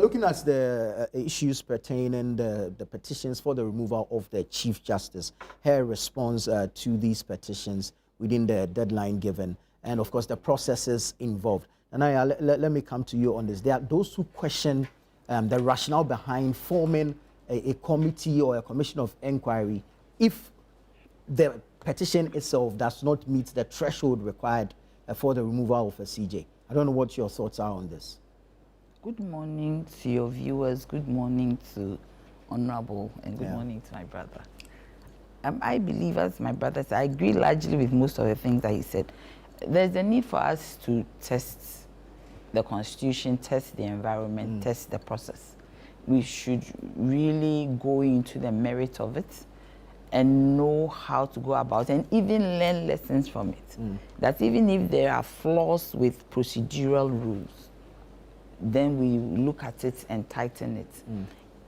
Looking at the issues pertaining the petitions for the removal of the Chief Justice, her response to these petitions within the deadline given, and of course the processes involved. And let me come to you on this. There are those who question the rationale behind forming a committee or a commission of inquiry if the petition itself does not meet the threshold required for the removal of a CJ. I don't know what your thoughts are on this. Good morning to your viewers, good morning to Honorable, and good morning to my brother. I believe, as my brother said, I agree largely with most of the things that he said. There's a need for us to test the Constitution, test the environment, test the process. We should really go into the merit of it and know how to go about it, and even learn lessons from it. That even if there are flaws with procedural rules, then we look at it and tighten it.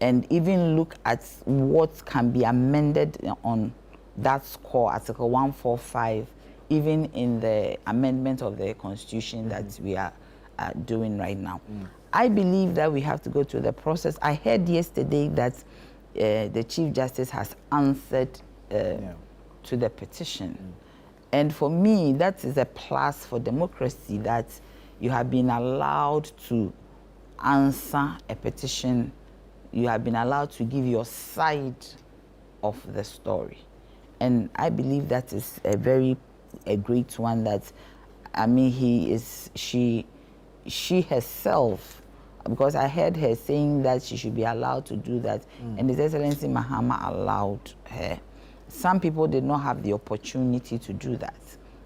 And even look at what can be amended on that score, Article 145, even in the amendment of the Constitution that we are doing right now. I believe that we have to go through the process. I heard yesterday that the Chief Justice has answered to the petition. And for me, that is a plus for democracy, that you have been allowed to answer a petition. You have been allowed to give your side of the story. And I believe that is a great one. That, I mean, she herself, because I heard her saying that she should be allowed to do that, and His Excellency Mahama allowed her. Some people did not have the opportunity to do that.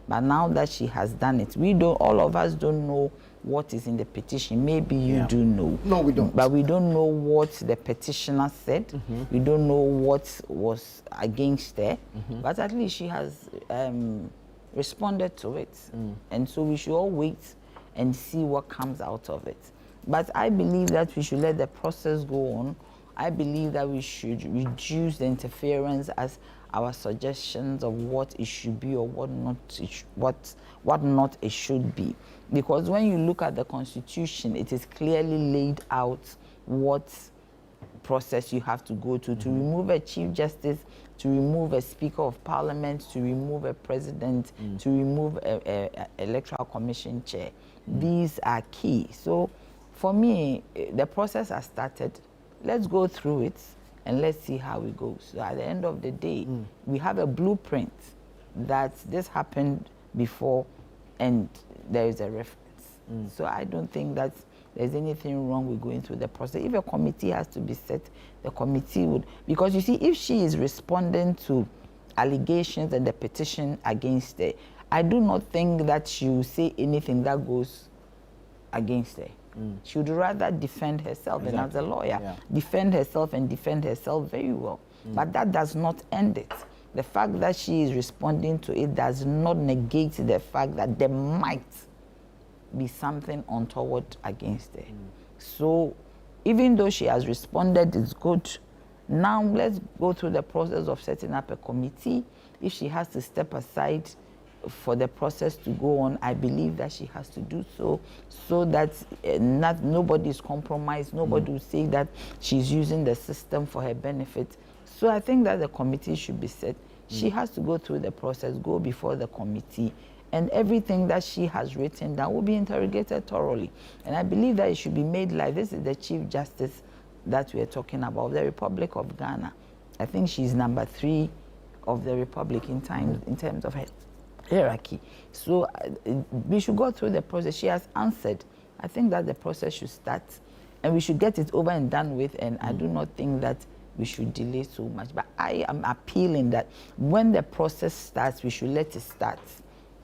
But now that she has done it, all of us don't know what is in the petition. Maybe you do know. No, we don't. But we don't know what the petitioner said. We don't know what was against her. But at least she has responded to it. And so we should all wait and see what comes out of it. But I believe that we should let the process go on. I believe that we should reduce the interference as our suggestions of what it should be or what not it should be. Because when you look at the Constitution, it is clearly laid out what process you have to go to remove a Chief Justice, to remove a Speaker of Parliament, to remove a President, to remove a Electoral Commission Chair. These are key. So for me, the process has started. Let's go through it and let's see how it goes. So at the end of the day, we have a blueprint that this happened before and there is a reference. So I don't think that there's anything wrong with going through the process. If a committee has to be set, the committee would, because you see, if she is responding to allegations and the petition against her, I do not think that she will say anything that goes against her. She would rather defend herself, and as a lawyer, defend herself and defend herself very well. But that does not end it. The fact that she is responding to it does not negate the fact that there might be something untoward against her. So even though she has responded, it's good. Now let's go through the process of setting up a committee. If she has to step aside for the process to go on, I believe that she has to do so, so that nobody is compromised, nobody will say that she's using the system for her benefit. So I think that the committee should be set. She has to go through the process, go before the committee, and everything that she has written down will be interrogated thoroughly. And I believe that it should be made live. This is the Chief Justice that we are talking about, the Republic of Ghana. I think she's number 3 of the Republic in terms of her hierarchy. So we should go through the process. She has answered. I think that the process should start and we should get it over and done with, and I do not think that we should delay so much. But I am appealing that when the process starts, we should let it start.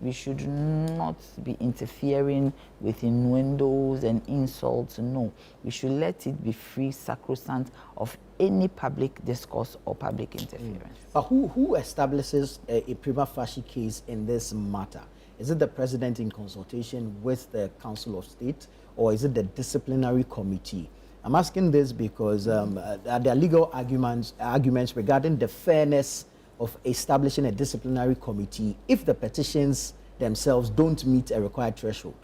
We should not be interfering with innuendos and insults. No, we should let it be free, sacrosanct of any public discourse or public interference. But who establishes a prima facie case in this matter? Is it the President in consultation with the Council of State, or is it the disciplinary committee? I'm asking this because there are legal arguments regarding the fairness of establishing a disciplinary committee if the petitions themselves don't meet a required threshold.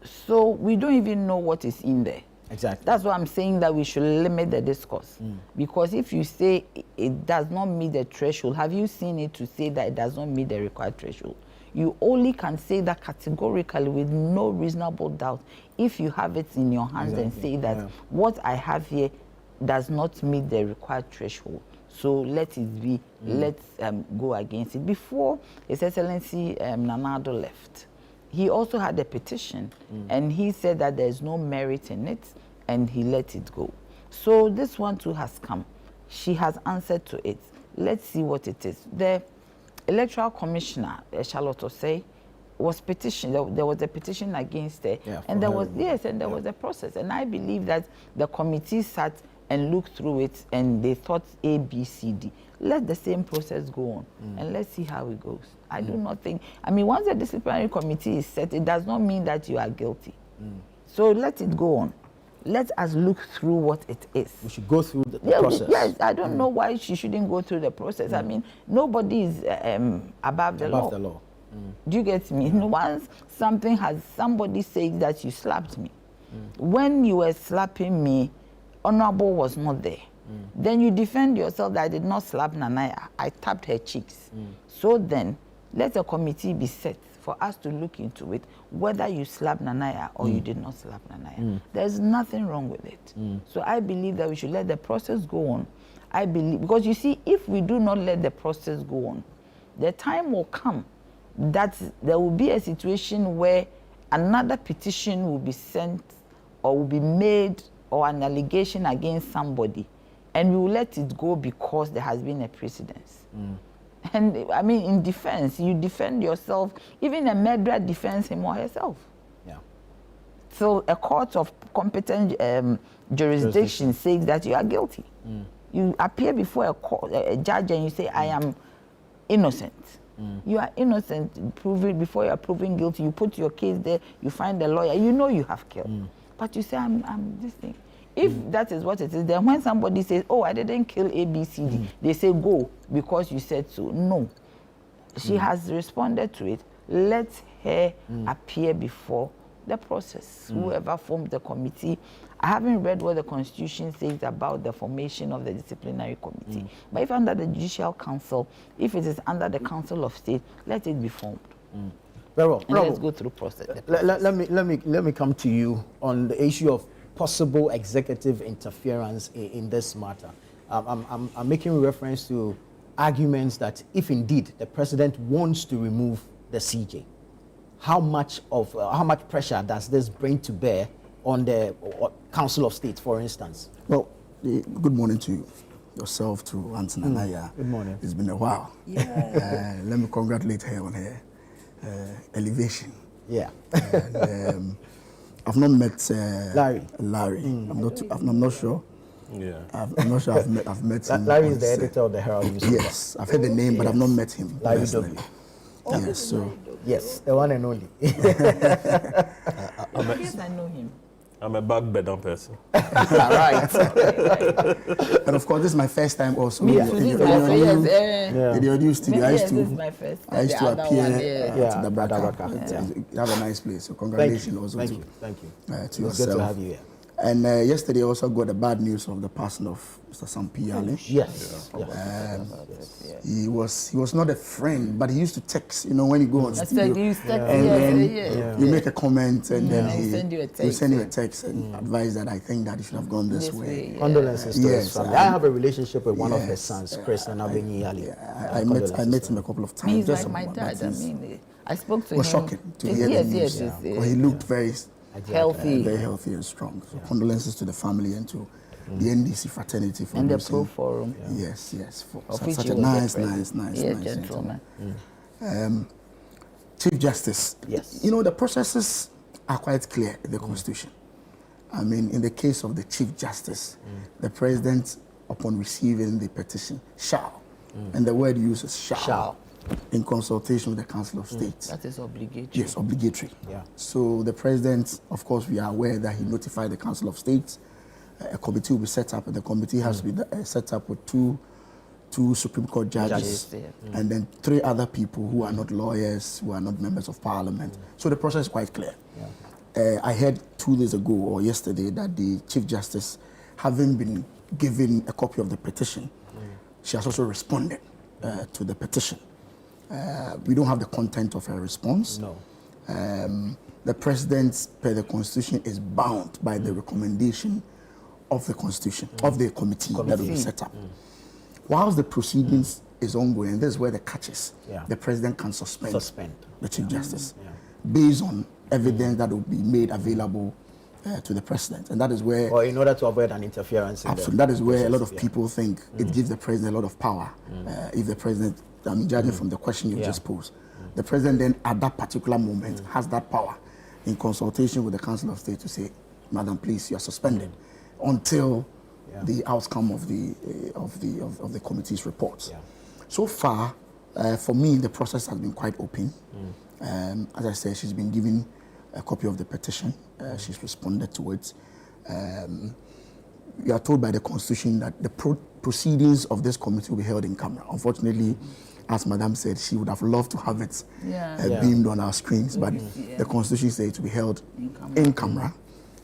So we don't even know what is in there. Exactly. That's why I'm saying that we should limit the discourse. Because if you say it does not meet the threshold, have you seen it to say that it does not meet the required threshold? You only can say that categorically with no reasonable doubt if you have it in your hands and say that what I have here does not meet the required threshold. So let it be, let's go against it. Before His Excellency Nanado left, he also had a petition and he said that there's no merit in it and he let it go. So this one too has come. She has answered to it. Let's see what it is. The Electoral Commissioner, Charlotte Osei, was petitioned. There was a petition against her, and there was there was a process. And I believe that the committee sat and looked through it, and they thought A, B, C, D. Let the same process go on, and let's see how it goes. I do not think. I mean, once the disciplinary committee is set, it does not mean that you are guilty. So let it go on. Let us look through what it is. We should go through the process. Yes, I don't know why she shouldn't go through the process. I mean, nobody is above the law. Do you get me? Once somebody says that you slapped me, when you were slapping me, Honorable was not there. Then you defend yourself that I did not slap Nanaya. I tapped her cheeks. So then, let a committee be set for us to look into it, whether you slapped Nanaya or you did not slap Nanaya. There's nothing wrong with it. So I believe that we should let the process go on. I believe, because you see, if we do not let the process go on, the time will come that there will be a situation where another petition will be sent or will be made or an allegation against somebody, and we will let it go because there has been a precedence. And I mean, in defense, you defend yourself. Even a murderer defends him or herself. So a court of competent jurisdiction says that you are guilty. You appear before a judge and you say, I am innocent. You are innocent. Prove it before you are proven guilty. You put your case there, you find a lawyer, you know you have killed. But you say, I'm this thing. If that is what it is, then when somebody says, oh, I didn't kill A, B, C, D, they say, go, because you said so. No. She has responded to it. Let her appear before the process. Whoever formed the committee. I haven't read what the Constitution says about the formation of the disciplinary committee. But if under the Judicial Council, if it is under the Council of State, let it be formed. Very well. And let's go through process. Let me come to you on the issue of possible executive interference in this matter. I'm making reference to arguments that if indeed the president wants to remove the CJ, how much pressure does this bring to bear on the Council of State, for instance? Well, good morning to you, yourself, to Auntie Nanaya. Good morning. It's been a while. Let me congratulate her on her elevation. And, I've not met Larry. I'm not sure. I'm not sure I've met him. Larry is the editor of the Herald newspaper. Yes, I've heard the name, but I've not met him personally. Yes, so yes, the one and only. Yes, I know him. I'm a back-bedder person. Right. And of course, this is my first time also. Me too. In your new studio. I used to appear to the Braka. You have a nice place. So congratulations also Thank to you. yourself. It's good to have you here. And yesterday also got the bad news of the passing of Mr. Sampi Ali. Yes. He was not a friend, but he used to text, when you go on studio. You make a comment and then he send you a text and advise that I think that you should have gone this way. Condolences to his family. I have a relationship with one of his sons, Chris and Abenyi Ali. I met him a couple of times. He's like my dad. I mean, I spoke to him. It was shocking to hear the news. Well, he looked very healthy. Very healthy and strong. So condolences to the family and to the NDC fraternity for and the Pro Forum. Yes. For such a nice gentleman. Chief Justice. Yes. The processes are quite clear in the Constitution. I mean, in the case of the Chief Justice, the President, upon receiving the petition, shall, and the word used is shall. In consultation with the Council of State. That is obligatory. Yes, obligatory. So the President, of course, we are aware that he notified the Council of State. A committee will be set up, and the committee has to be set up with two Supreme Court judges, and then 3 other people who are not lawyers, who are not members of Parliament. So the process is quite clear. I heard 2 days ago or yesterday that the Chief Justice, having been given a copy of the petition, she has also responded to the petition. We don't have the content of her response. No. The President, per the Constitution, is bound by the recommendation of the Constitution, of the committee that will be set up. Whilst the proceedings is ongoing, this is where the catch is. Yeah. The President can suspend the Chief Justice Yeah. based on evidence that will be made available to the President. And that is where... Or in order to avoid an interference. Absolutely. That is where a lot of people think it gives the President a lot of power. If the President, I mean, judging from the question you just posed, the President then at that particular moment has that power in consultation with the Council of State to say, Madam, please, you are suspended until the outcome of the committee's reports. Yeah. So far, for me, the process has been quite open. As I said, she's been given a copy of the petition. She's responded to it. We are told by the Constitution that the proceedings of this committee will be held in camera. Unfortunately, as Madam said, she would have loved to have it beamed on our screens, but the Constitution says it will be held in camera.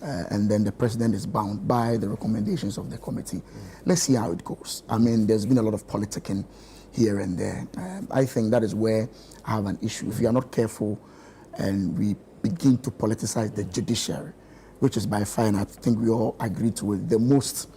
And then the President is bound by the recommendations of the committee. Let's see how it goes. I mean, there's been a lot of politicking here and there. I think that is where I have an issue. If we are not careful and we begin to politicize the judiciary, which is by far, and I think we all agree to it, the most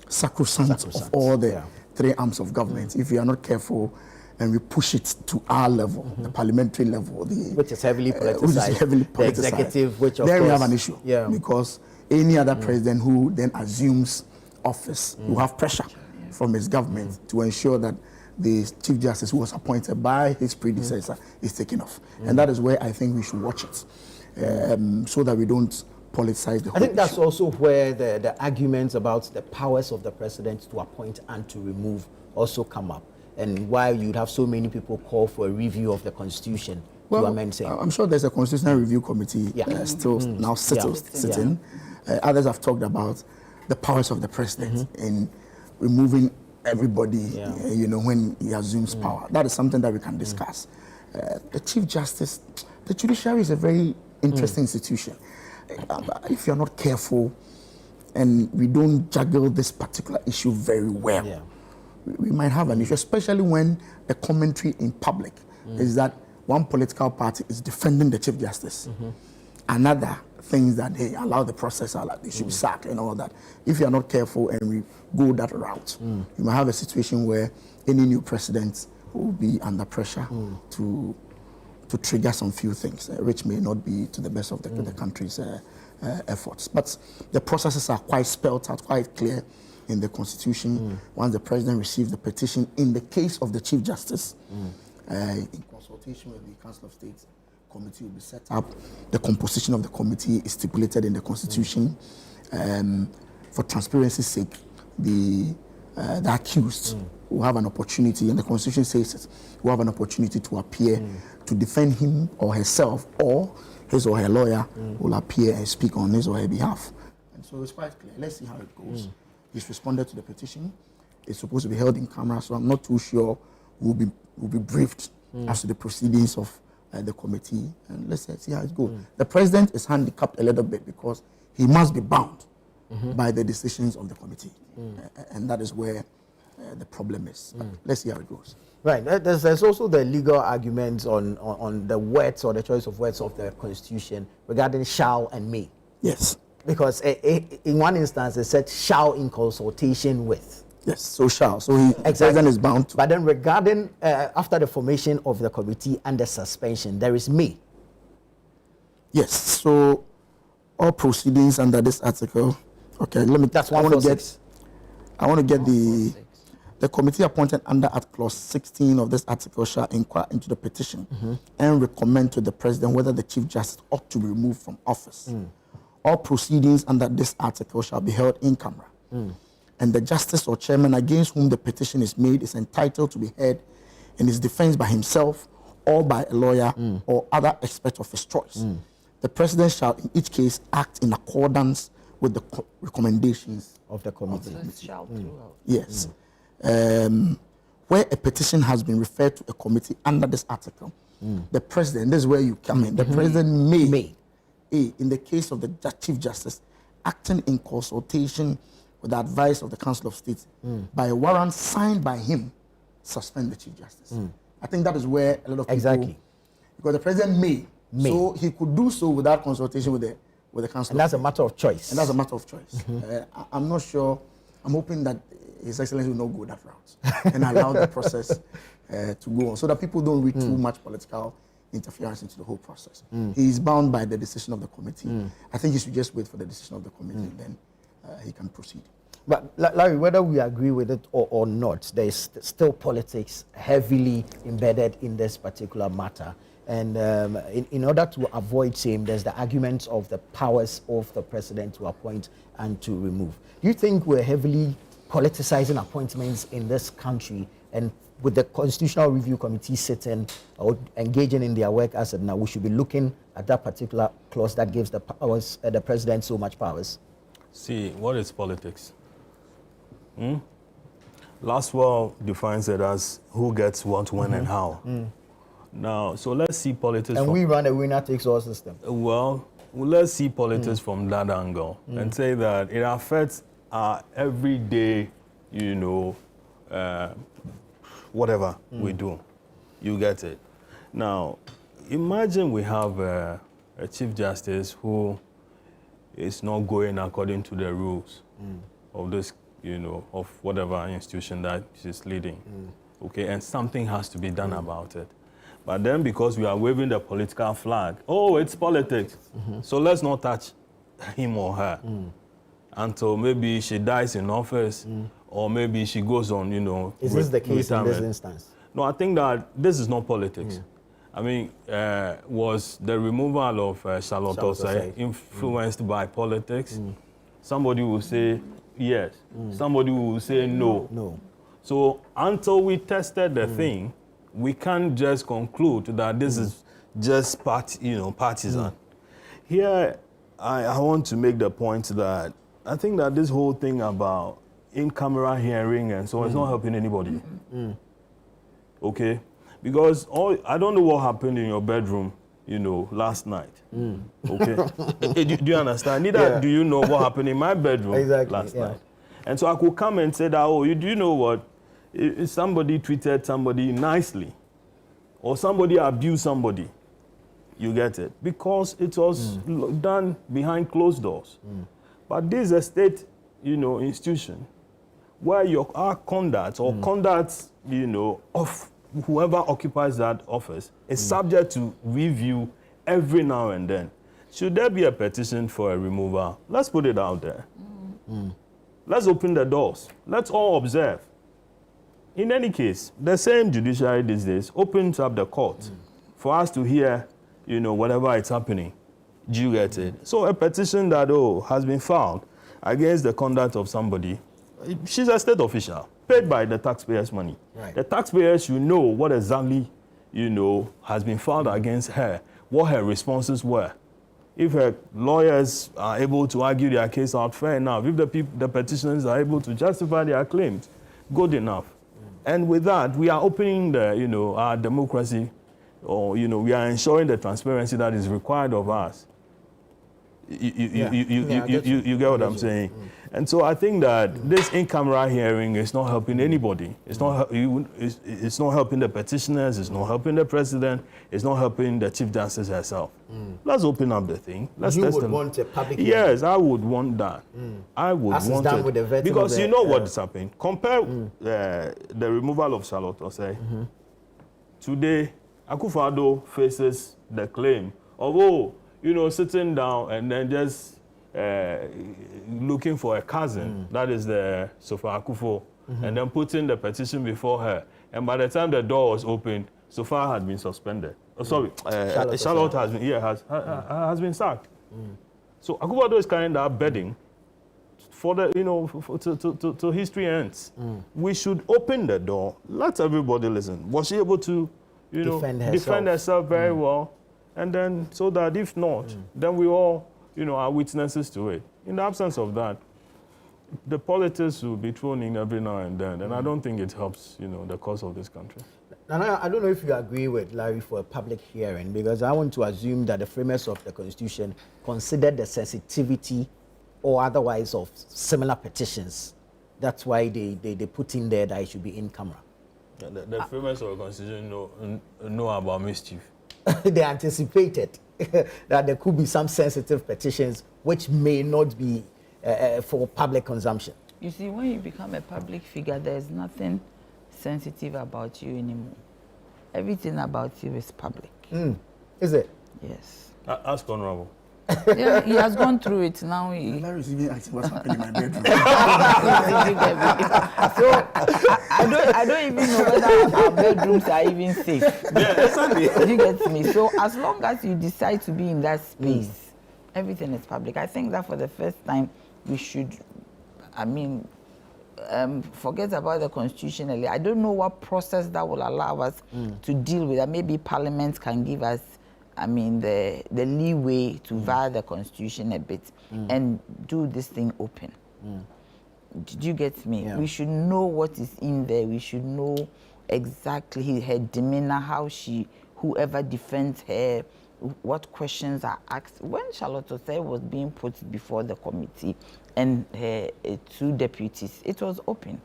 sacrosanct of all the 3 arms of government. If we are not careful and we push it to our level, the parliamentary level, which is heavily politicized, the executive, which of there course, we have an issue. Because any other president who then assumes office will have pressure from his government to ensure that the Chief Justice who was appointed by his predecessor is taken off. And that is where I think we should watch it, so that we don't politicize the whole I think that's issue. also where the arguments about the powers of the President to appoint and to remove also come up. And why you'd have so many people call for a review of the Constitution to amend saying. I'm sure there's a Constitutional Review Committee still now sitting. Others have talked about the powers of the President in removing everybody, you know, when he assumes power. That is something that we can discuss. The Chief Justice, the judiciary is a very interesting institution. If you're not careful and we don't juggle this particular issue very well, we might have an issue, especially when the commentary in public is that one political party is defending the Chief Justice. Another things that they allow the process, they should be sacked and all that. If you are not careful and we go that route, you might have a situation where any new president will be under pressure to trigger some few things, which may not be to the best of the country's efforts. But the processes are quite spelled out, quite clear in the Constitution. Once the President receives the petition, in the case of the Chief Justice, in consultation with the Council of State, committee will be set up. The composition of the committee is stipulated in the Constitution. For transparency's sake, the accused will have an opportunity, and the Constitution says it, will have an opportunity to appear to defend him or herself, or his or her lawyer will appear and speak on his or her behalf. And so it's quite clear. Let's see how it goes. He's responded to the petition. It's supposed to be held in camera, so I'm not too sure we'll be briefed as to the proceedings of the committee, and let's see how it goes. The President is handicapped a little bit because he must be bound by the decisions of the committee, and that is where the problem is. Let's see how it goes. Right. There's also the legal arguments on the words or the choice of words of the Constitution regarding shall and may. Yes. Because in one instance it said shall in consultation with. Yes, so shall. So the President is bound to. But then regarding after the formation of the committee and the suspension, there is may. Yes, so all proceedings under this article. Okay, let me. That's I want to get the committee appointed under Clause 16 of this article shall inquire into the petition and recommend to the President whether the Chief Justice ought to be removed from office. All proceedings under this article shall be held in camera. And the justice or chairman against whom the petition is made is entitled to be heard in his defense by himself or by a lawyer or other expert of his choice. The President shall in each case act in accordance with the recommendations of the committee. Yes. Where a petition has been referred to a committee under this article, the President, this is where you come in, the President may, A, in the case of the Chief Justice, acting in consultation with the advice of the Council of State by a warrant signed by him, suspend the Chief Justice. I think that is where a lot of people... Because the President may. So he could do so without consultation with the Council. And that's a matter of choice. And that's a matter of choice. I'm not sure. I'm hoping that His Excellency will not go that route and allow the process to go on so that people don't read too much political interference into the whole process. He is bound by the decision of the committee. I think he should just wait for the decision of the committee, then he can proceed. But Larry, whether we agree with it or not, there is still politics heavily embedded in this particular matter. And in order to avoid same, there's the argument of the powers of the president to appoint and to remove. Do you think we're heavily politicizing appointments in this country, and with the Constitutional Review Committee sitting or engaging in their work as of now, we should be looking at that particular clause that gives the powers, the president so much powers? See, what is politics? Lastwell defines it as who gets what, when, and how. Now, so let's see politics. And we run a winner-takes-all system. Well, let's see politics from that angle and say that it affects our everyday, you know, whatever we do. You get it. Now, imagine we have a Chief Justice who is not going according to the rules of this, you know, of whatever institution that she's leading. Okay, and something has to be done about it. But then because we are waving the political flag, oh, it's politics. So let's not touch him or her until maybe she dies in office or maybe she goes on, you know. Is this the case in this instance? No, I think that this is not politics. I mean, was the removal of Charlotte Osei influenced by politics? Somebody will say yes. Somebody will say no. No. So until we tested the thing, we can't just conclude that this is just partisan. Here, I want to make the point that I think that this whole thing about in-camera hearing and so on is not helping anybody. Okay? Because I don't know what happened in your bedroom, you know, last night. Okay? Do you understand? Neither do you know what happened in my bedroom last night. And so I could come and say that, oh, do you know what? If somebody treated somebody nicely or somebody abused somebody, you get it. Because it was done behind closed doors. But this is a state, you know, institution where our conduct or conduct, you know, of whoever occupies that office is subject to review every now and then. Should there be a petition for a removal? Let's put it out there. Let's open the doors. Let's all observe. In any case, the same judiciary these days opens up the court for us to hear, you know, whatever is happening. Do you get it? So a petition that, has been filed against the conduct of somebody, she's a state official, paid by the taxpayers' money. The taxpayers should know what exactly, you know, has been filed against her, what her responses were. If her lawyers are able to argue their case out, fair enough. If the petitioners are able to justify their claims, good enough. And with that, we are opening our democracy, or, you know, we are ensuring the transparency that is required of us. You get what I'm saying? And so I think that this in-camera hearing is not helping anybody. It's not helping the petitioners. It's not helping the president. It's not helping the Chief Justice herself. Let's open up the thing. Let's test them. Want a public Yes, I would want that. I would want it. With the because you know what is happening. Compare the removal of Charlotte Osei. Today, Akufo-Addo faces the claim of, sitting down and then just looking for a cousin, that is the Sofa Akufo, and then putting the petition before her. And by the time the door was opened, Sofa had been suspended. Charlotte has been sacked. So Akufo-Addo is carrying that bedding for the to history ends. We should open the door. Let everybody listen. Was she able to defend herself very well? And then, so that if not, then we all, are witnesses to it. In the absence of that, the politics will be thrown in every now and then, and I don't think it helps, the cause of this country. And I don't know if you agree with Larry for a public hearing, because I want to assume that the framers of the Constitution considered the sensitivity or otherwise of similar petitions. That's why they put in there that it should be in camera. The framers of the Constitution know about mischief. They anticipated that there could be some sensitive petitions which may not be for public consumption. You see, when you become a public figure, there's nothing sensitive about you anymore. Everything about you is public. Is it? Yes. Ask Honorable. Yeah, he has gone through it now. Larry is even asking what's happening in my bedroom. So I don't even know whether our bedrooms are even safe. Yeah, exactly. You get me? So as long as you decide to be in that space, everything is public. I think that for the first time we should, forget about the Constitution. I don't know what process that will allow us to deal with that. Maybe Parliament can give us, the leeway to via the Constitution a bit and do this thing open. Did you get me? Yeah. We should know what is in there. We should know exactly her demeanor, how whoever defends her, what questions are asked. When Charlotte Osei was being put before the committee and her two deputies, it was open.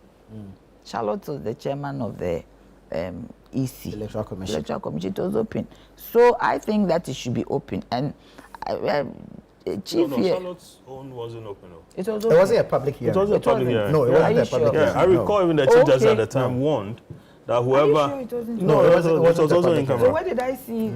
Charlotte was the chairman of the EC. Electoral Commission. Electoral Commission, it was open. So I think that it should be open. And Chief here... Charlotte's own wasn't open. It was It open. wasn't a public hearing. It wasn't a public hearing. No, it Are wasn't you a public sure? hearing. Yeah, I recall even the Chief Justice at the time warned that whoever... Are you sure it wasn't? No, it wasn't was a also public in hearing. So camera. where did I see...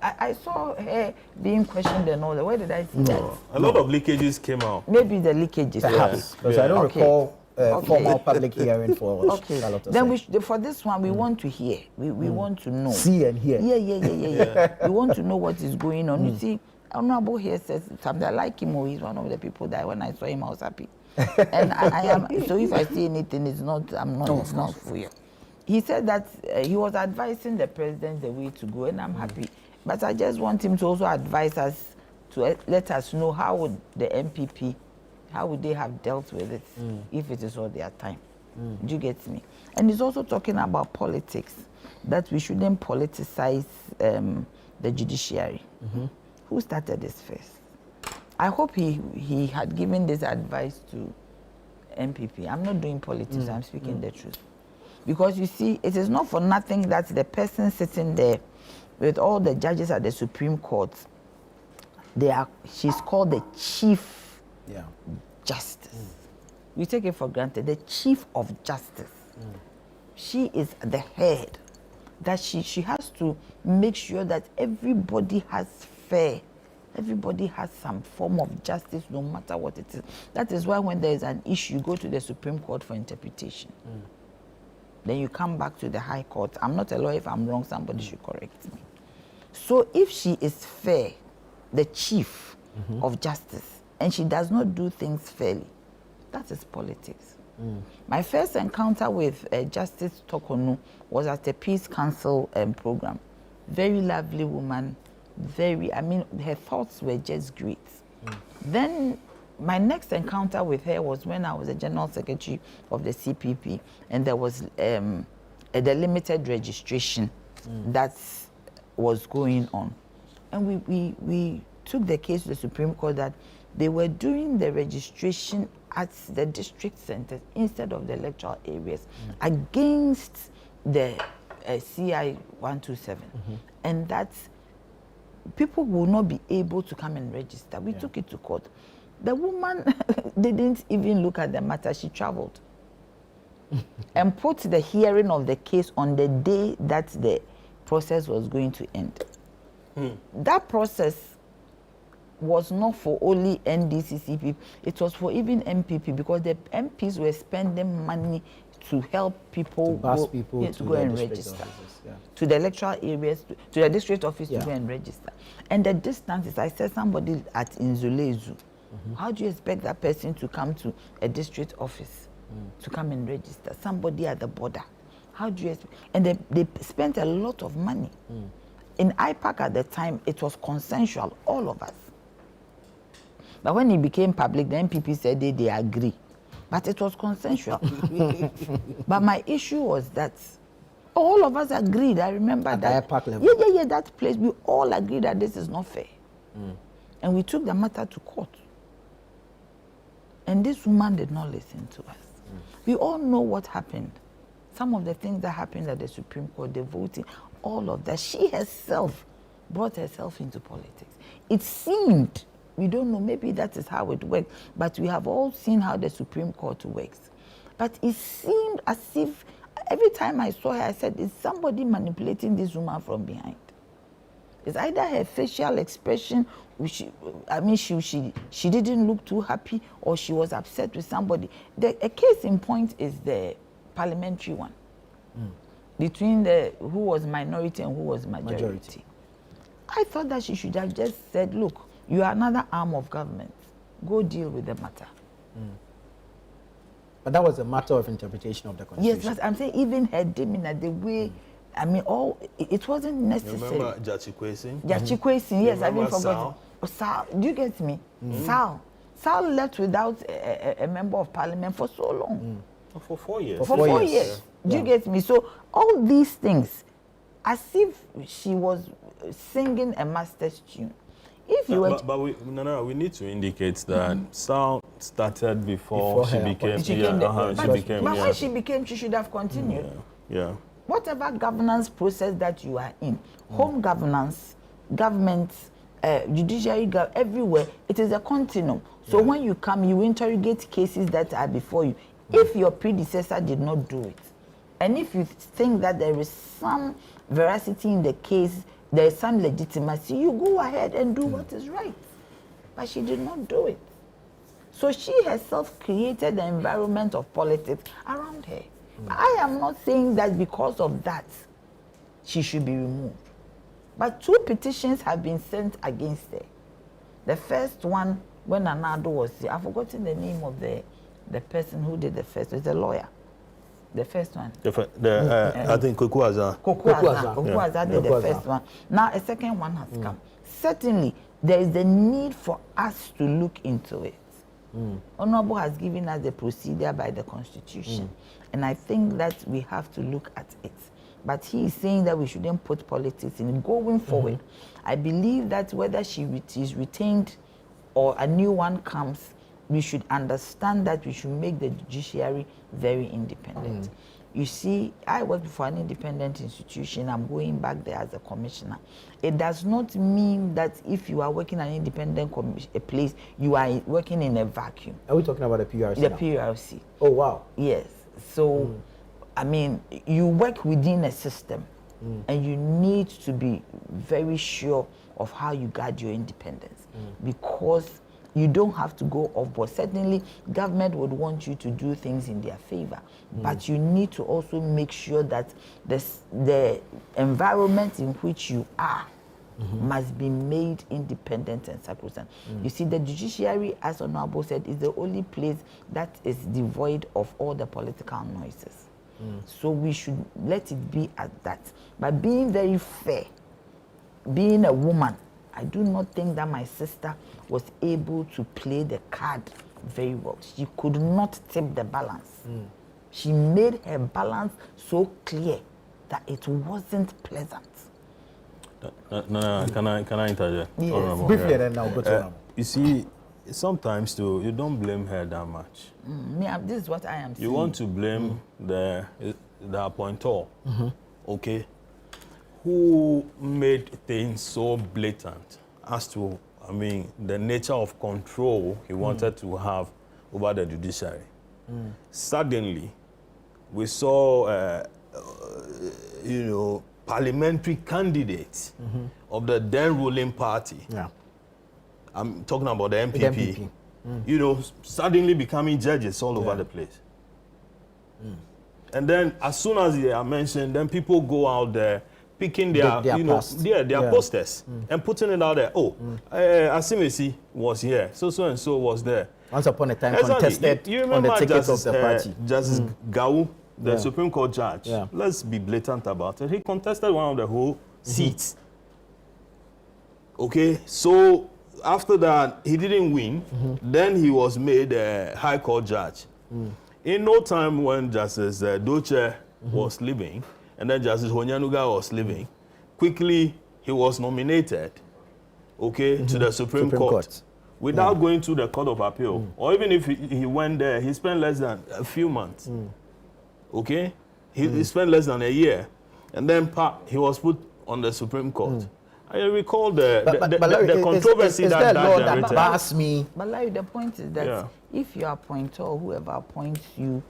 I saw her being questioned and all that. Where did I see that? A lot of leakages came out. Maybe the leakages. Perhaps, because I don't Okay. recall Okay. formal public hearing for Okay. Charlotte Then Osei. for this one, we want to hear. We want to know. See and hear. Yeah. We want to know what is going on. You see, Honorable here says something. I like him. He's one of the people that when I saw him, I was happy. And I am. So if I see anything, it's not. It's not for you. He said that he was advising the president the way to go, and I'm happy. But I just want him to also advise us to let us know how would the MPP, how would they have dealt with it if it is all their time. Do you get me? And he's also talking about politics, that we shouldn't politicize the judiciary. Who started this first? I hope he had given this advice to MPP. I'm not doing politics, I'm speaking the truth. Because you see, it is not for nothing that the person sitting there with all the judges at the Supreme Court, she's called the Chief Justice. We take it for granted, the Chief of Justice. She is the head. That she has to make sure that everybody has everybody has some form of justice, no matter what it is. That is why when there is an issue, you go to the Supreme Court for interpretation. Then you come back to the High Court. I'm not a lawyer. If I'm wrong, somebody should correct me. So if she is fair, the Chief of Justice, and she does not do things fairly, that is politics. My first encounter with Justice Tokonu was at a Peace Council program. Very lovely woman. Her thoughts were just great. Then my next encounter with her was when I was the General Secretary of the CPP, and there was the limited registration that was going on. And we took the case to the Supreme Court that they were doing the registration at the district centers instead of the electoral areas against the CI 127. And that people will not be able to come and register. We took it to court. The woman didn't even look at the matter. She traveled and put the hearing of the case on the day that the process was going to end. That process was not for only NDCCP, it was for even MPP, because the MPs were spending money to help people, to go and register. To the electoral areas, to the district office to go and register. And the distances, I said somebody at Inzulezu, how do you expect that person to come to a district office to come and register? Somebody at the border. How do you expect? And they spent a lot of money. In IPAC at the time, it was consensual, all of us. But when it became public, the MPP said they agree. But it was consensual. But my issue was that All of us agreed. I remember At that. the park level. Yeah, that place. We all agreed that this is not fair. And we took the matter to court. And this woman did not listen to us. We all know what happened. Some of the things that happened at the Supreme Court, the voting, all of that. She herself brought herself into politics. It seemed, we don't know, maybe that is how it works, but we have all seen how the Supreme Court works. But it seemed as if every time I saw her, I said, is somebody manipulating this woman from behind? It's either her facial expression, she didn't look too happy, or she was upset with somebody. A case in point is the parliamentary one, between who was minority and who was majority. I thought that she should have just said, look, you are another arm of government. Go deal with the matter. But that was a matter of interpretation of the Constitution. Yes, but I'm saying even her demeanor, the way, I mean, it wasn't necessary. Remember Jachikwesi? Jachikwesi, yes, I even forgot. Sal? Sal, do you get me? Sal left without a member of parliament for so long. For 4 years. For 4 years. Do you get me? So all these things, as if she was singing a master's tune. If you were but we need to indicate that Sal started before she her became. But when she became, she should have continued. Yeah. Whatever governance process that you are in, home governance, government, judiciary, everywhere, it is a continuum. So when you come, you interrogate cases that are before you. If your predecessor did not do it, and if you think that there is some veracity in the case, there is some legitimacy, you go ahead and do what is right. But she did not do it. So she herself created the environment of politics around her. I am not saying that because of that, she should be removed. But 2 petitions have been sent against her. The first one, when Anado was here, I've forgotten the name of the person who did the first, it's a lawyer. The first one. I think Kokuaza. Kokuaza did the first one. Now a second one has come. Certainly, there is the need for us to look into it. Honorable has given us the procedure by the Constitution. And I think that we have to look at it. But he is saying that we shouldn't put politics in it. Going forward, I believe that whether she is retained or a new one comes, we should understand that we should make the judiciary very independent. You see, I worked for an independent institution. I'm going back there as a commissioner. It does not mean that if you are working an independent place, you are working in a vacuum. Are we talking about the PRC The now? PRC. Oh, wow. Yes. So, I mean, you work within a system, and you need to be very sure of how you guard your independence, because you don't have to go off board. Certainly, government would want you to do things in their favor, but you need to also make sure that the environment in which you are must be made independent and sacrosanct. You see, the judiciary, as Honorable said, is the only place that is devoid of all the political noises. So we should let it be at that. But being very fair, being a woman, I do not think that my sister was able to play the card very well. She could not tip the balance. She made her balance so clear that it wasn't pleasant. No, can I interject? Yes. Honorable? Briefly, then I'll go to Honorable. You see, sometimes too, you don't blame her that much. This is what I am saying. You want to blame the appointer, okay, who made things so blatant as to, I mean, the nature of control he wanted to have over the judiciary. Suddenly, we saw, parliamentary candidates of the then ruling party. Yeah. I'm talking about the MPP. Suddenly becoming judges all over the place. And then as soon as they are mentioned, then people go out there picking their posters and putting it out there. Oh, Asimesi was here, so and so was there. Once upon a time, contested you on the remember ticket of the party. Justice Gau, the Yeah. Supreme Court judge. Yeah. Let's be blatant about it. He contested one of the whole seats. Okay, so after that, he didn't win. Then he was made a High Court judge. In no time, when Justice Doche was leaving, and then Justice Honyanuga was living, quickly he was nominated, okay, to the Supreme Court. Without going to the Court of Appeal, or even if he went there, he spent less than a few months, okay? He spent less than a year, and then he was put on the Supreme Court. I recall the controversy that generated. But Larry, the point is that if you appoint or whoever appoints you,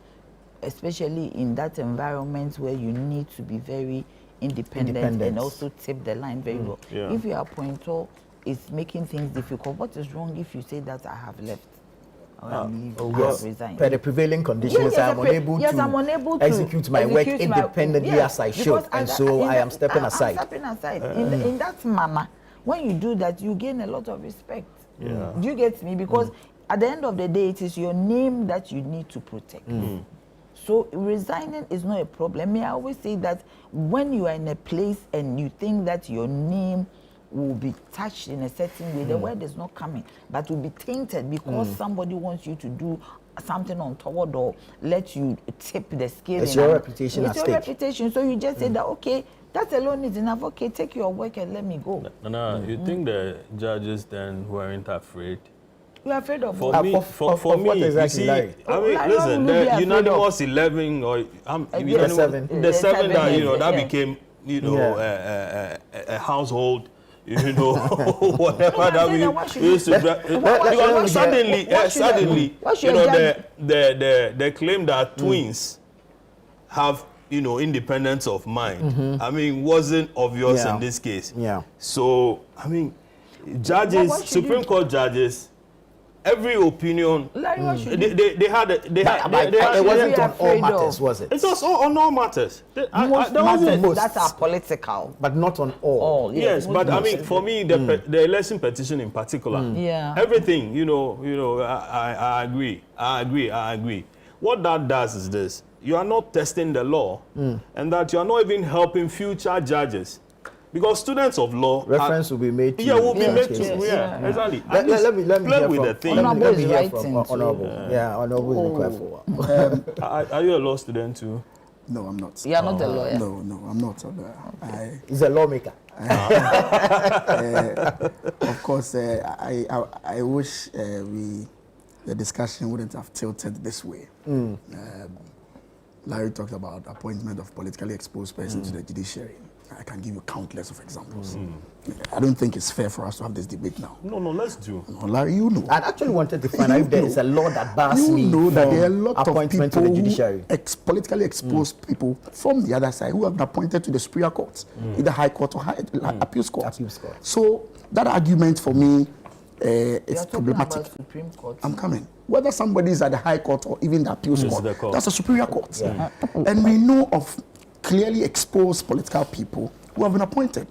especially in that environment where you need to be very independent and also tip the line very well, if your appointer is making things difficult, what is wrong if you say that I have left? I have resigned. Per the prevailing conditions, I'm unable to execute my work independently as I should, and so I am stepping aside. I'm stepping aside. In that manner, when you do that, you gain a lot of respect. Do you get me? Because at the end of the day, it is your name that you need to protect. So resigning is not a problem. I always say that when you are in a place and you think that your name will be touched in a certain way, the word is not coming, but will be tainted because somebody wants you to do something untoward or let you tip the scale. It's your reputation at stake. It's your reputation. So you just say that, okay, that alone is enough. Okay, take your work and let me go. No, you think the judges then weren't afraid? You're afraid of for me, for me, exactly, you see, I mean, listen, the unanimous 11 or the seven that that became a household. Whatever that we used to because suddenly, the claim that twins have, independence of mind, I mean, wasn't obvious in this case. So, I mean, judges, Supreme Court judges, every opinion, they had. It wasn't on all matters, was it? It was on all matters. Most that are political, but not on all. Yes, but I mean, for me, the election petition in particular, everything, I agree. What that does is this: you are not testing the law, and that you are not even helping future judges. Because students of law reference will be made to exactly. Let me play with the thing. Let me hear from Honorable. Honorable is quite for Are you a law student too? No, I'm not. You are not a lawyer? No, I'm not. He's a lawmaker. Of course, I wish the discussion wouldn't have tilted this way. Larry talked about appointment of politically exposed persons to the judiciary. I can give you countless of examples. I don't think it's fair for us to have this debate now. No, let's do. No, Larry, you know. I actually wanted to find out if there is a law that bars me from that there are a lot of people to the judiciary. Politically exposed people from the other side who have been appointed to the Superior Court, either High Court or Appeals Court. So that argument for me is problematic. Supreme Court. I'm coming. Whether somebody is at the High Court or even the Appeals Court, that's a Superior Court. And we know of clearly exposed political people who have been appointed.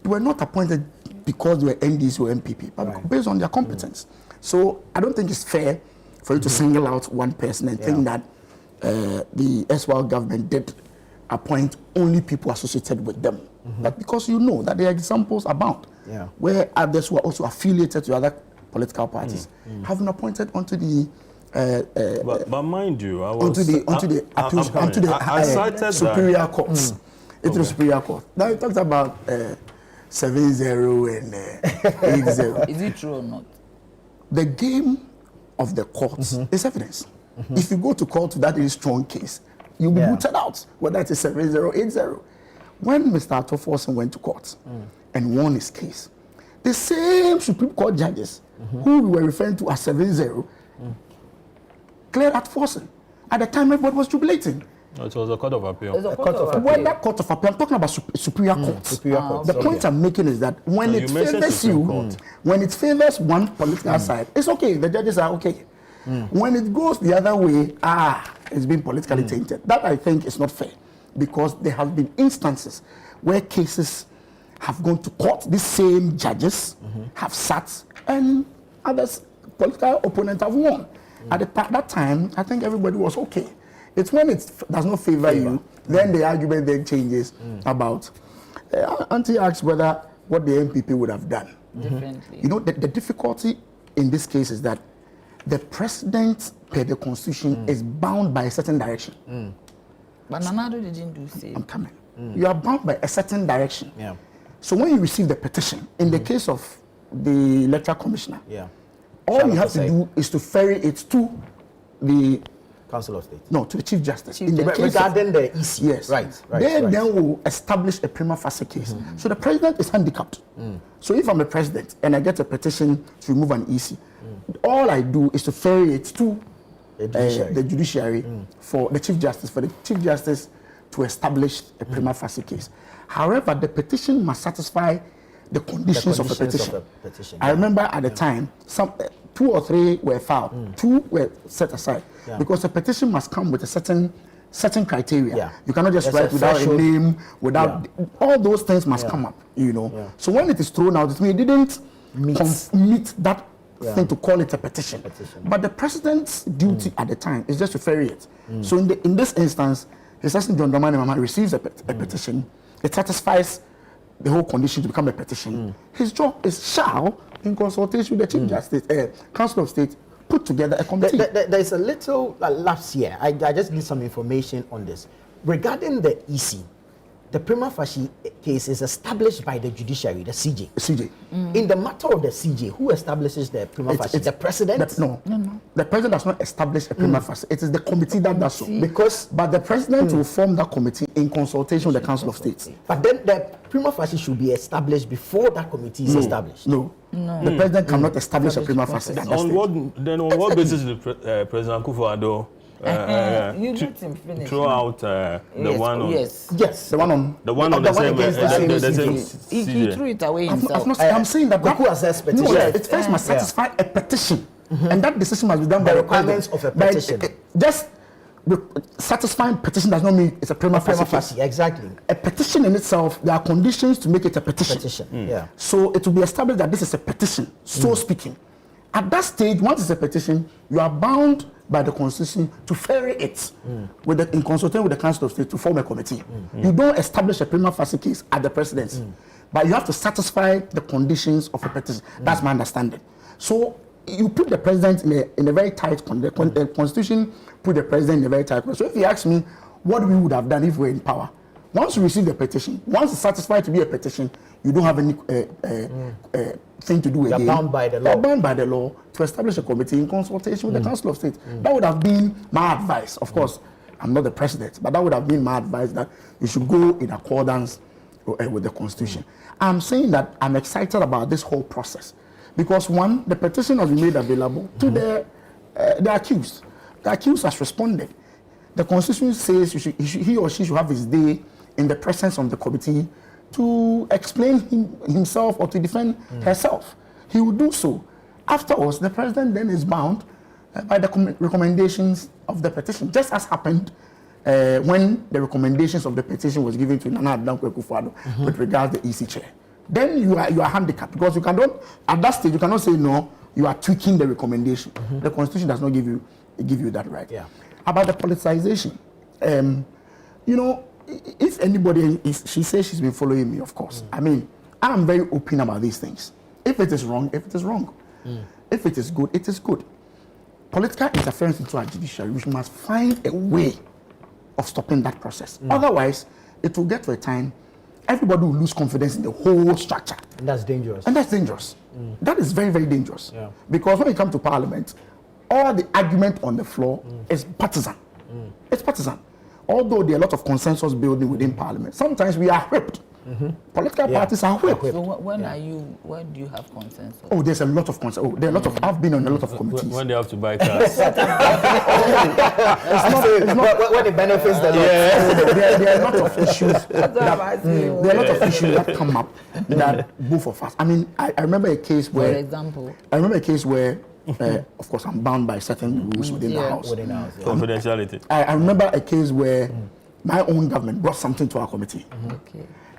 They were not appointed because they were NDs or MPP, but based on their competence. So I don't think it's fair for you to single out one person and think that the SWL government did appoint only people associated with them. But because you know that there are examples abound where others who are also affiliated to other political parties have been appointed onto the but mind you, I was onto the Superior Courts. Into the Superior Court. Now you talked about 7-0 and 8-0. Is it true or not? The game of the courts is evidence. If you go to court with that very strong case, you'll be booted out, whether it's a 7-0 or 8-0. When Mr. Atoforson went to court and won his case, the same Supreme Court judges who we were referring to as 7-0 cleared Atoforson. At the time, everybody was jubilating. No, it was a Court of Appeal. When that Court of Appeal, I'm talking about Superior Court. The point I'm making is that when it favors you, when it favors one political side, it's okay. The judges are okay. When it goes the other way, it's been politically tainted. That I think is not fair, because there have been instances where cases have gone to court. These same judges have sat, and others, political opponents have won. At that time, I think everybody was okay. It's when it does not favor you, then the argument then changes about. Auntie asks what the MPP would have done. Differently. You know, the difficulty in this case is that the president, per the constitution, is bound by a certain direction. But Nanado didn't do same. I'm coming. you are bound by a certain direction. Yeah. So when you receive the petition, in the case of the electoral commissioner, all you have to do is to ferry it to the Council of State. No, to the Chief Justice. Regarding the EC. Yes. Right. They then will establish a prima facie case. So the president is handicapped. So if I'm the president and I get a petition to remove an EC, all I do is to ferry it to the judiciary for the Chief Justice, to establish a prima facie case. However, the petition must satisfy the conditions of a petition. I remember at the time, some 2 or 3 were filed, 2 were set aside, because a petition must come with a certain criteria. You cannot just write without a name, without all those things must come up, you know. So when it is thrown out, it means it didn't meet that thing to call it a petition. But the president's duty at the time is just to ferry it. So in this instance, His Excellency John Dramani Mahama receives a petition. It satisfies the whole condition to become a petition. His job is shall, in consultation with the Chief Justice, Council of State, put together a committee. There's a little lapse here. I just need some information on this. Regarding the EC, the prima facie case is established by the judiciary, the CJ. In the matter of the CJ, who establishes the prima facie? The president? No. The president does not establish a prima facie. It is the committee that does so. But the president will form that committee in consultation with the Council of State. But then the prima facie should be established before that committee is established. No. The president cannot establish a prima facie. On what basis is President Akufo-Addo you let him finish. Throw out the one on Yes, the one on the same he threw it away himself. I'm saying that who assessed petition? No, it first must satisfy a petition, and that decision must be done by the the requirements of a petition. Just satisfying petition does not mean it's a prima facie. Exactly. A petition in itself, there are conditions to make it a petition. So it will be established that this is a petition, so speaking. At that stage, once it's a petition, you are bound by the Constitution to ferry it in consultation with the Council of State to form a committee. You don't establish a prima facie case at the presidency, but you have to satisfy the conditions of a petition. That's my understanding. So you put the president in a very tight condition. The Constitution put the president in a very tight condition. So if you ask me what we would have done if we were in power, once you receive the petition, once it's satisfied to be a petition, you don't have any thing to do again. You're bound by the law. You're bound by the law to establish a committee in consultation with the Council of State. That would have been my advice. Of course, I'm not the president, but that would have been my advice, that you should go in accordance with the Constitution. I'm saying that I'm excited about this whole process because, one, the petition has been made available to the accused. The accused has responded. The Constitution says he or she should have his day in the presence of the committee to explain himself or to defend herself. He will do so. Afterwards, the president then is bound by the recommendations of the petition, just as happened when the recommendations of the petition was given to Nana Addo Akufo-Addo with regards to the EC chair. Then you are handicapped because you cannot, at that stage, you cannot say no, you are tweaking the recommendation. The Constitution does not give you that right. About the politicization, you know, if anybody she says she's been following me, of course. I mean, I'm very open about these things. If it is wrong, it is wrong. If it is good, it is good. Political interference into our judiciary, we must find a way of stopping that process. Otherwise, it will get to a time everybody will lose confidence in the whole structure. And that's dangerous. That is very, very dangerous. Because when you come to Parliament, all the argument on the floor is partisan. It's partisan. Although there are a lot of consensus building within Parliament, sometimes we are whipped. Political parties are whipped. So when do you have consensus? Oh, there's a lot of consensus. Oh, there are a lot of. I've been on a lot of committees. When they have to buy cars. When it benefits the law. There are a lot of issues. There are a lot of issues that come up that both of us. I mean, I remember a case where. For example. I remember a case where. Of course, I'm bound by certain rules within the house. Confidentiality. I remember a case where my own government brought something to our committee.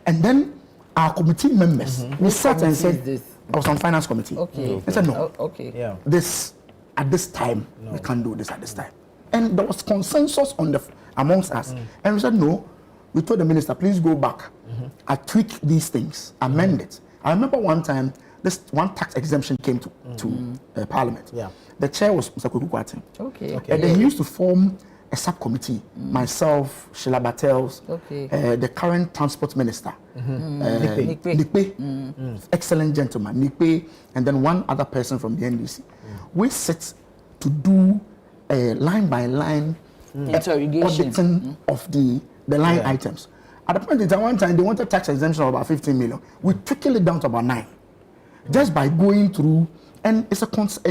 And then our committee members, we sat and said, I was on finance committee. They said, no, this, at this time, we can't do this at this time. And there was consensus amongst us. And we said, no, we told the minister, please go back and tweak these things, amend it. I remember one time, this one tax exemption came to Parliament. The chair was Mr. Kwame. And they used to form a subcommittee, myself, Sheila Battels, the current transport minister, Nikpe, excellent gentleman, Nikpe, and then one other person from the NDC. We sit to do a line by line auditing of the line items. At the point in time, one time they wanted tax exemption of about 15 million. We trickle it down to about 9, just by going through. And it's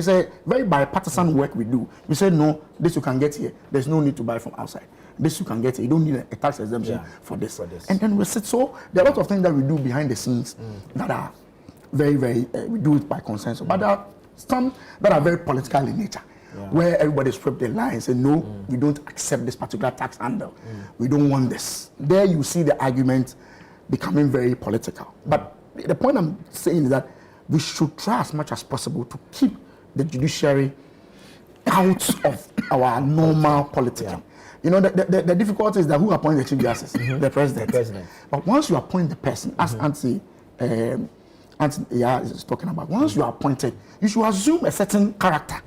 a very bipartisan work we do. We say, no, this you can get here. There's no need to buy from outside. This you can get here. You don't need a tax exemption for this. And then we said, so there are a lot of things that we do behind the scenes that are very, very, we do it by consensus. But there are some that are very political in nature, where everybody swept the line and say, no, we don't accept this particular tax handle. We don't want this. There you see the argument becoming very political. But the point I'm saying is that we should try as much as possible to keep the judiciary out of our normal politicking. You know, the difficulty is that who appoints the Chief Justice? The President. But once you appoint the person, as Auntie is talking about, once you are appointed, you should assume a certain character.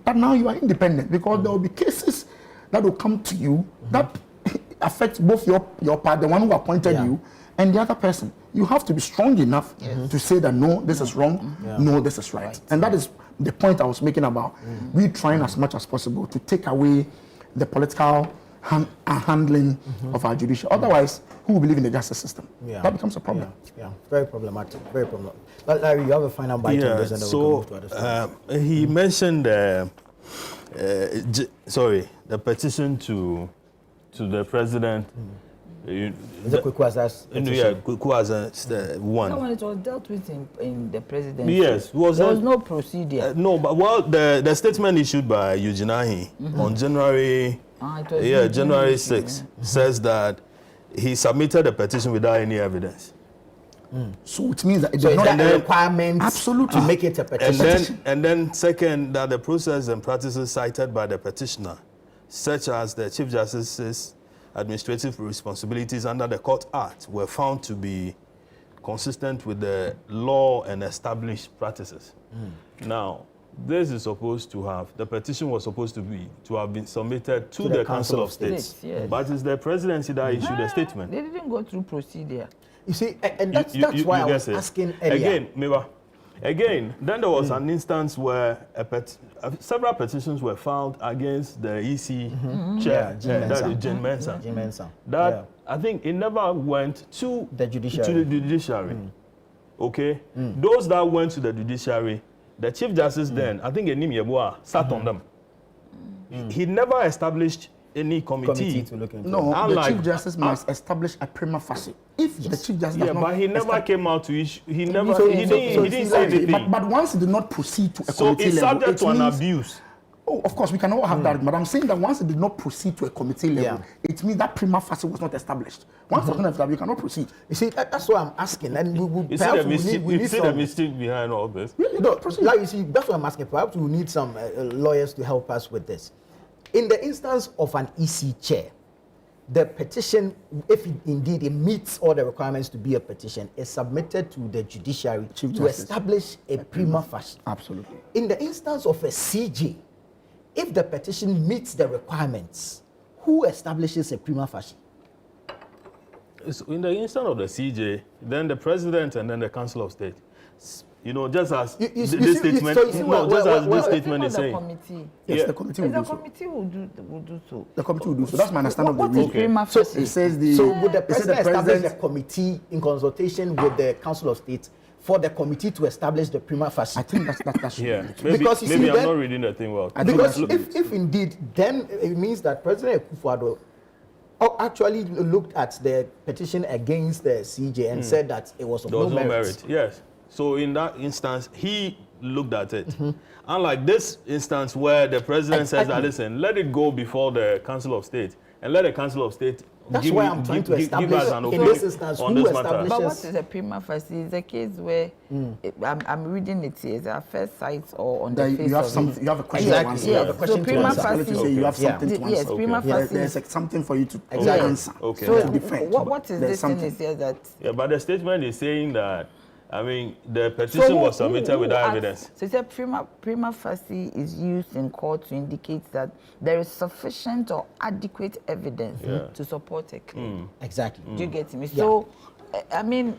But now you are independent, because there will be cases that will come to you that affect both your part, the one who appointed you, and the other person. You have to be strong enough to say that no, this is wrong, no, this is right. And that is the point I was making about we trying as much as possible to take away the political handling of our judiciary. Otherwise, who will believe in the justice system? That becomes a problem. Very problematic. Very problematic. Larry, you have a final bite on this, and then we'll move to other stuff. He mentioned the petition to the president. Is it Kwekwa's one? No, it was dealt with in the presidency. Yes, there was no procedure. No, but the statement issued by Eugene Ahi on January 6 says that he submitted a petition without any evidence. So it means that it is not a requirement to make it a petition. And then second, that the process and practices cited by the petitioner, such as the Chief Justice's administrative responsibilities under the Court Act, were found to be consistent with the law and established practices. Now, this is supposed to have, the petition was supposed to have been submitted to the Council of State. But it's the presidency that issued a statement. They didn't go through procedure. You see, and that's why I was asking earlier. Again, then there was an instance where several petitions were filed against the EC chair, that is Jane Mensah. I think it never went to the judiciary. Okay? Those that went to the judiciary, the Chief Justice then, I think Enim Yeboah, sat on them. He never established any committee to look into. No, the Chief Justice must establish a prima facie. If the Chief Justice does not, but he never came out to issue. He didn't say anything. But once it did not proceed to a committee level, so it's level, subject to an abuse. Oh, of course, we can all have that. But I'm saying that once it did not proceed to a committee level, it means that prima facie was not established. Once it's not established, you cannot proceed. You see, that's what I'm asking. And we need the mistake behind all this. Like you see, that's what I'm asking. Perhaps we need some lawyers to help us with this. In the instance of an EC chair, the petition, if indeed it meets all the requirements to be a petition, is submitted to the judiciary to establish a prima facie. Absolutely. In the instance of a CJ, if the petition meets the requirements, who establishes a prima facie? So in the instance of the CJ, then the president and then the Council of State. You know, just as this statement is saying. Yes, the committee will do so. The committee will do so. The committee will do so. That's my understanding of the rule. So it says would the president establish a committee in consultation with the Council of State for the committee to establish the prima facie? I think that's because maybe I'm not reading the thing well. Because if indeed, then it means that President Akufo-Addo actually looked at the petition against the CJ and said that it was of no merit. Yes. So in that instance, he looked at it. Unlike this instance where the president says that, listen, let it go before the Council of State, and let the Council of State give us an opinion in this instance on this matter. But what is a prima facie? It's a case where I'm reading it here, it's a first sight or on the face of it. You have a question to answer. You have a question to answer. You have something to answer. Yes, prima facie. There's something for you to answer. Okay. So what is this thing is here that... Yeah, but the statement is saying that I mean, the petition was submitted without asked, evidence. So he said prima facie is used in court to indicate that there is sufficient or adequate evidence to support a claim. Exactly. Do you get me? Yeah. So, I mean,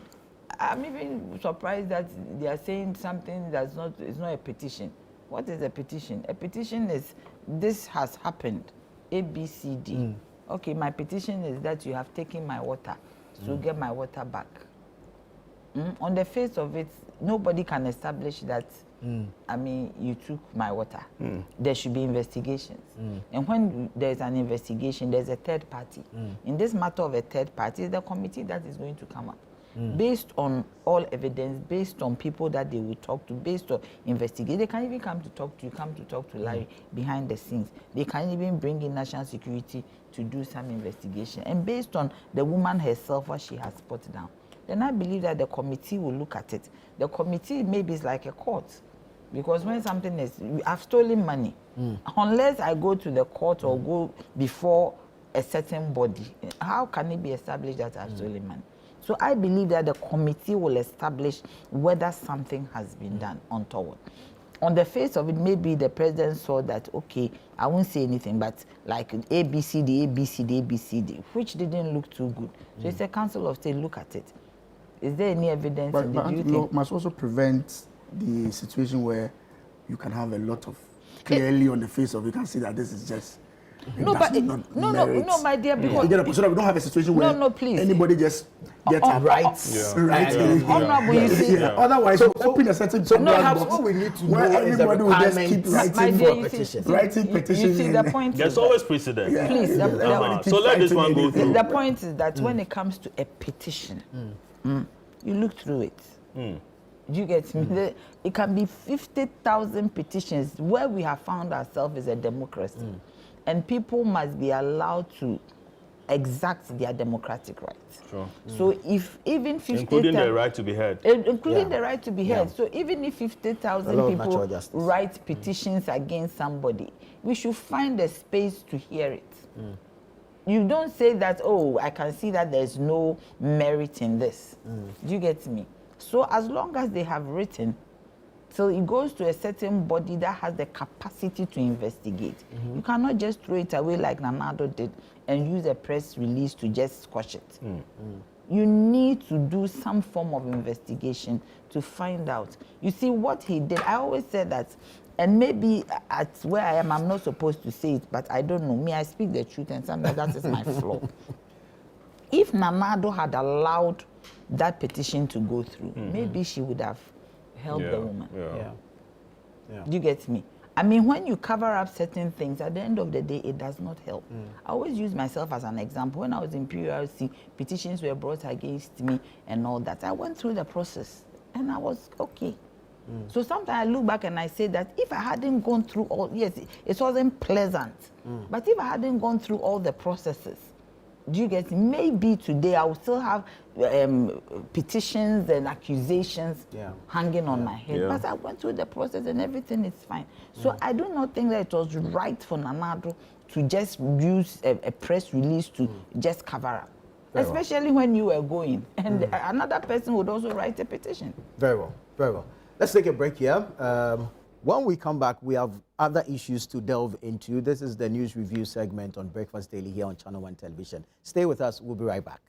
I'm even surprised that they are saying something that's not, it's not a petition. What is a petition? A petition is, this has happened, A, B, C, D. Okay, my petition is that you have taken my water, so get my water back. On the face of it, nobody can establish that, I mean, you took my water. There should be investigations. And when there's an investigation, there's a third party. In this matter of a third party, it's the committee that is going to come up. Based on all evidence, based on people that they will talk to, based on investigate. They can even come to talk to Larry behind the scenes. They can even bring in national security to do some investigation. And based on the woman herself, what she has put down, then I believe that the committee will look at it. The committee maybe is like a court. Because when something is, I've stolen money, unless I go to the court or go before a certain body, how can it be established that I've stolen money? So I believe that the committee will establish whether something has been done untoward. On the face of it, maybe the president saw that, okay, I won't say anything, but like ABCD, ABCD, ABCD, which didn't look too good. So it's a council of state, look at it. Is there any evidence? But do you law think? must also prevent the situation where you can have a lot of clearly on the face of it, you can see that this is just. No, but no, my dear, because So that we don't have a situation where please. anybody just gets a rights. Honorable, you see. Otherwise, you open a certain Perhaps box what we need to where know is the everybody will just keep requirements. My writing dear, for you petitions. see, Writing you petitions. see, the point There's is always precedent. Please, So let this one go through. the point is that when it comes to a petition, you look through it. Do you get me? It can be 50,000 petitions where we have found ourselves as a democracy. And people must be allowed to exact their democratic rights. Sure. So if even 50,000... Including the right to be heard. Including the right to be heard. Yeah. So even if 50,000 natural people justice. write petitions against somebody, we should find a space to hear it. You don't say that, oh, I can see that there's no merit in this. Do you get me? So as long as they have written, so it goes to a certain body that has the capacity to investigate. You cannot just throw it away like Nanado did and use a press release to just squash it. You need to do some form of investigation to find out. You see what he did, I always said that, and maybe at where I am, I'm not supposed to say it, but I don't know. Me, I speak the truth, and sometimes that is my flaw. If Nanado had allowed that petition to go through, maybe she would have helped the woman. Do you get me? I mean, when you cover up certain things, at the end of the day, it does not help. I always use myself as an example. When I was in PURC, petitions were brought against me and all that. I went through the process, and I was okay. So sometimes I look back and I say that if I hadn't gone through all, yes, it wasn't pleasant, but if I hadn't gone through all the processes, do you get, maybe today I will still have petitions and accusations hanging on my head. But I went through the process and everything is fine. So I do not think that it was right for Nanado to just use a press release to just cover up. Especially when you were going. And another person would also write a petition. Very well, very well. Let's take a break here. When we come back, we have other issues to delve into. This is the news review segment on Breakfast Daily here on Channel One Television. Stay with us. We'll be right back.